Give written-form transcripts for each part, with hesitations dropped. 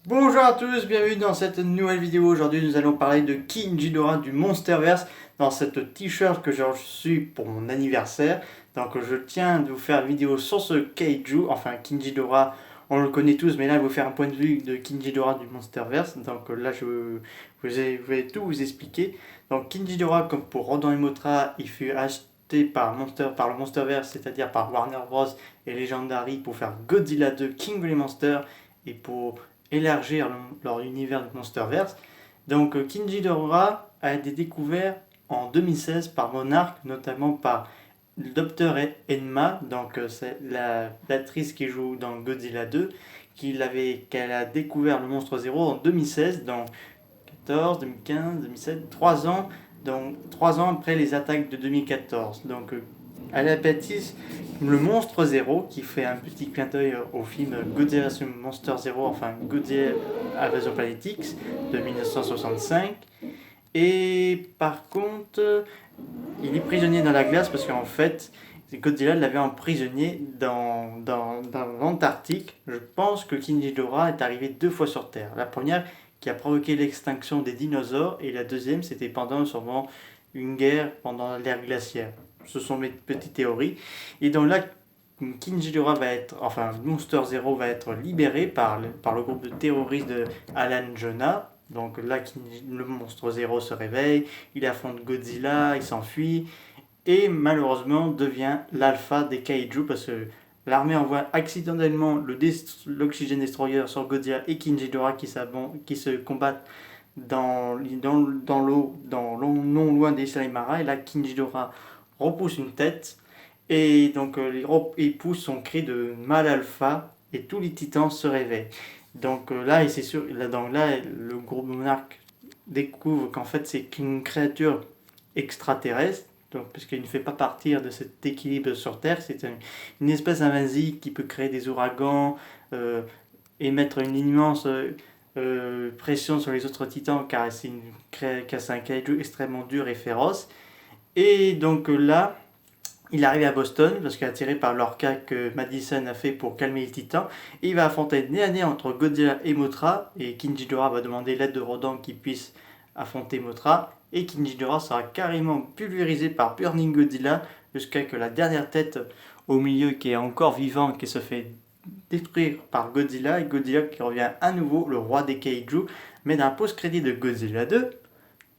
Bonjour à tous, bienvenue dans cette nouvelle vidéo. Aujourd'hui, nous allons parler de Ghidorah du Monsterverse dans cette t-shirt que j'ai reçu pour mon anniversaire. Donc, je tiens de vous faire une vidéo sur ce kaiju, enfin Ghidorah, on le connaît tous, mais là, je vais vous faire un point de vue de Ghidorah du Monsterverse. Donc, là, je vais tout vous expliquer. Donc, Ghidorah, comme pour Rodan et Mothra, il fut acheté par le Monsterverse, c'est-à-dire par Warner Bros. Et Legendary pour faire Godzilla 2 King of the Monsters et pour élargir leur univers de Monsterverse. Donc King Ghidorah a été découvert en 2016 par Monarch, notamment par le Dr Enma, donc c'est l'actrice qui joue dans Godzilla 2, qu'elle a découvert le monstre zéro en 2016, dans 2014, 2015, 2017, 3 ans, donc 3 ans après les attaques de 2014. Donc elle a bâti le monstre zéro qui fait un petit clin d'œil au film Godzilla Monster Zero, enfin Godzilla Invasion Planet X de 1965. Et par contre, il est prisonnier dans la glace parce qu'en fait, Godzilla l'avait emprisonné dans l'Antarctique. Je pense que King Ghidorah est arrivé 2 fois sur Terre. La première qui a provoqué l'extinction des dinosaures et la deuxième c'était pendant sûrement une guerre pendant l'ère glaciaire. Ce sont mes petites théories. Et donc là, King Ghidorah va être, enfin Monster Zero va être libéré par le groupe de terroristes de Alan Jonah. Donc là, le monstre Zero se réveille, il affronte Godzilla, il s'enfuit et malheureusement devient l'alpha des kaiju parce que l'armée envoie accidentellement l'Oxygen Destroyer sur Godzilla et King Ghidorah qui se combattent dans l'eau, non loin des Saimara. Et là, King Ghidorah repousse une tête et donc il pousse son cri de mâle alpha et tous les titans se réveillent. Donc là, et c'est sûr, là, le groupe Monarch découvre qu'en fait c'est une créature extraterrestre, donc, parce qu'il ne fait pas partie de cet équilibre sur Terre. C'est une espèce invasive qui peut créer des ouragans, émettre une immense pression sur les autres titans car c'est un kaiju extrêmement dur et féroce. Et donc là, il arrive à Boston parce qu'il est attiré par l'orca que Madison a fait pour calmer les titans. Et il va affronter nez à nez entre Godzilla et Mothra. Et King Ghidorah va demander l'aide de Rodan qui puisse affronter Mothra. Et King Ghidorah sera carrément pulvérisé par Burning Godzilla jusqu'à que la dernière tête au milieu qui est encore vivante qui se fait détruire par Godzilla. Et Godzilla qui revient à nouveau le roi des kaiju. Mais dans un post-crédit de Godzilla 2,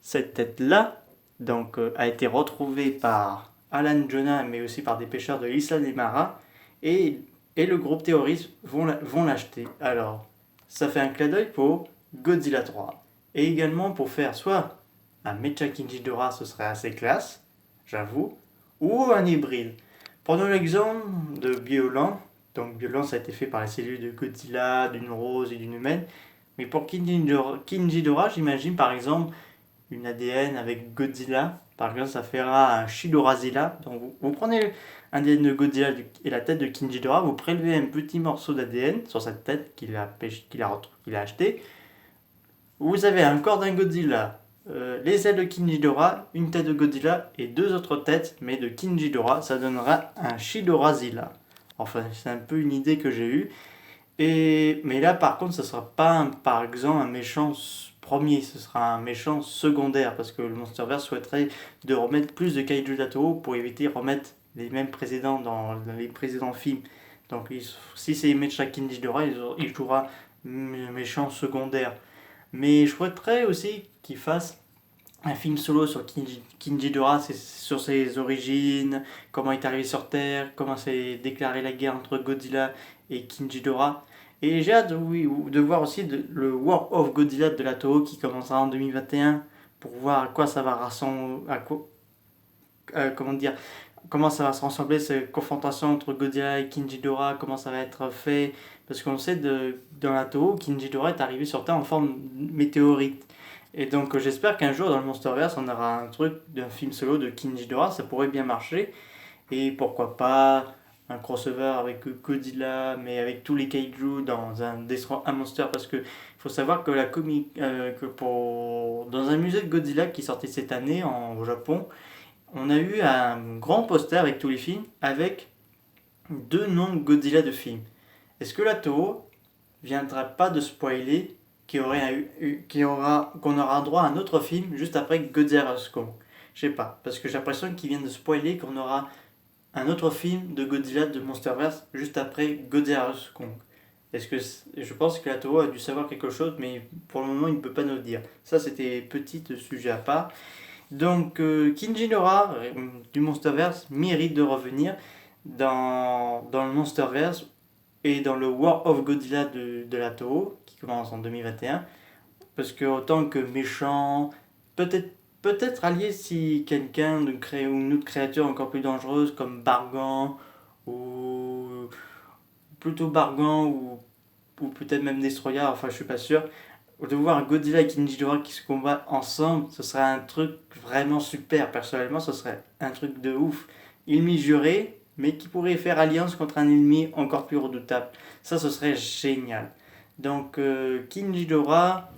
cette tête-là donc, a été retrouvée par Alan Jonah, mais aussi par des pêcheurs de l'Isla des Maras, et, et le groupe terroriste vont l'acheter. Alors, ça fait un clin d'œil pour Godzilla 3. Et également pour faire soit un Mecha King Ghidorah, ce serait assez classe, j'avoue, ou un hybride. Prenons l'exemple de Biolan. Donc, Biolan, ça a été fait par les cellules de Godzilla, d'une rose et d'une humaine. Mais pour King Ghidorah, j'imagine par exemple une ADN avec Godzilla. Par exemple, ça fera un Shidorazilla. Donc, vous prenez un ADN de Godzilla et la tête de King Ghidorah, vous prélevez un petit morceau d'ADN sur cette tête qu'il a acheté. Vous avez un corps d'un Godzilla, les ailes de King Ghidorah, une tête de Godzilla et 2 autres têtes, mais de King Ghidorah. Ça donnera un Shidorazilla. Enfin, c'est un peu une idée que j'ai eue. Mais là, par contre, ce ne sera pas, par exemple, un méchant premier, ce sera un méchant secondaire, parce que le Monsterverse souhaiterait de remettre plus de kaiju d'Atoo pour éviter de remettre les mêmes précédents dans les précédents films. Donc, si c'est Mecha King Ghidorah, il jouera méchant secondaire. Mais je souhaiterais aussi qu'il fasse un film solo sur King Ghidorah, sur ses origines, comment il est arrivé sur Terre, comment s'est déclaré la guerre entre Godzilla et King Ghidorah. Et j'ai hâte de voir aussi le War of Godzilla de la Toho qui commencera en 2021 pour voir à quoi ça va rassembler, comment dire, comment ça va se rassembler cette confrontation entre Godzilla et King Ghidorah, comment ça va être fait. Parce qu'on sait dans la Toho, King Ghidorah est arrivé sur Terre en forme météorite. Et donc j'espère qu'un jour dans le Monsterverse on aura un truc d'un film solo de King Ghidorah, ça pourrait bien marcher. Et pourquoi pas un crossover avec Godzilla, mais avec tous les kaiju dans un monster, parce que faut savoir que dans un musée de Godzilla qui sortait cette année au Japon, on a eu un grand poster avec tous les films avec 2 noms de Godzilla de films. Est-ce que la Toho viendra pas de spoiler qu'on aura droit à un autre film juste après Godzilla vs Kong. Je sais pas, parce que j'ai l'impression qu'ils viennent de spoiler qu'on aura un autre film de Godzilla de Monsterverse juste après Godzilla vs Kong. Je pense que la Toho a dû savoir quelque chose, mais pour le moment il ne peut pas nous le dire. Ça c'était petit sujet à part. Donc Kinji Nora du Monsterverse mérite de revenir dans le Monsterverse et dans le War of Godzilla de la Toho qui commence en 2021. Parce que autant que méchant, peut-être allié si quelqu'un crée une autre créature encore plus dangereuse comme Bargan ou plutôt Bargan ou peut-être même Destroyer, enfin je suis pas sûr. De voir Godzilla et King Ghidorah qui se combattent ensemble, ce serait un truc vraiment super. Personnellement, ce serait un truc de ouf. Ennemi juré, mais qui pourrait faire alliance contre un ennemi encore plus redoutable. Ça, ce serait génial. Donc, King Ghidorah,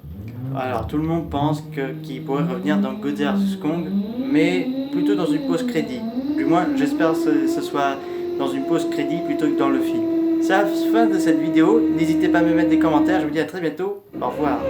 alors tout le monde pense qu'il pourrait revenir dans Godzilla vs Kong, mais plutôt dans une post-crédit. Du moins, j'espère que ce soit dans une post-crédit plutôt que dans le film. C'est la fin de cette vidéo. N'hésitez pas à me mettre des commentaires. Je vous dis à très bientôt. Au revoir.